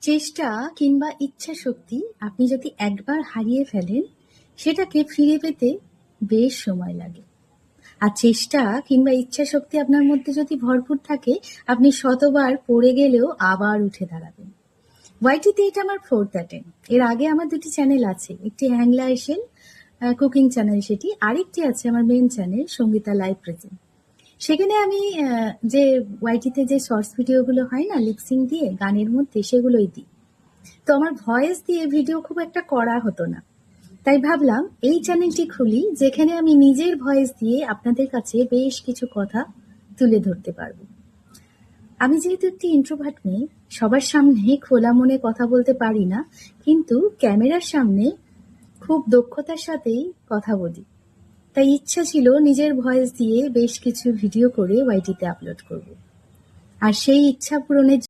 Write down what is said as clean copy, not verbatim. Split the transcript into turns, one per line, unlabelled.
চেষ্টা কিংবা ইচ্ছাশক্তি আপনি যদি একবার হারিয়ে ফেলেন, সেটাকে ফিরে পেতে বেশ সময় লাগে। আর চেষ্টা কিংবা ইচ্ছাশক্তি আপনার মধ্যে যদি ভরপুর থাকে, আপনি শতবার পড়ে গেলেও আবার উঠে দাঁড়াবেন। ওয়াইটিতে এটা আমার 4th অ্যাটেম্প। এর আগে আমার 2টি চ্যানেল আছে। একটি হ্যাংলা এশিয়ান কুকিং চ্যানেল সেটি। আরেকটি আছে আমার main channel Sangeeta live present. সেখানে আমি যে ওয়াইটিতে যে শর্টস ভিডিওগুলো হয় না লিপসিং দিয়ে গানের মধ্যে, সেগুলোই দিই। তো আমার ভয়েস দিয়ে ভিডিও খুব একটা করা হতো না। তাই ভাবলাম এই চ্যানেলটি খুলি, যেখানে আমি নিজের ভয়েস দিয়ে আপনাদের কাছে বেশ কিছু কথা তুলে ধরতে পারবো। আমি যেহেতু একটি ইন্ট্রোভার্ট মেয়ে, সবার সামনে খোলা মনে কথা বলতে পারি না, কিন্তু ক্যামেরার সামনে খুব দক্ষতার সাথেই কথা বলি। তাই ইচ্ছা ছিল নিজের ভয়েস দিয়ে বেশ কিছু ভিডিও করে ওয়াইটিতে আপলোড করব। আর সেই ইচ্ছা পূরণের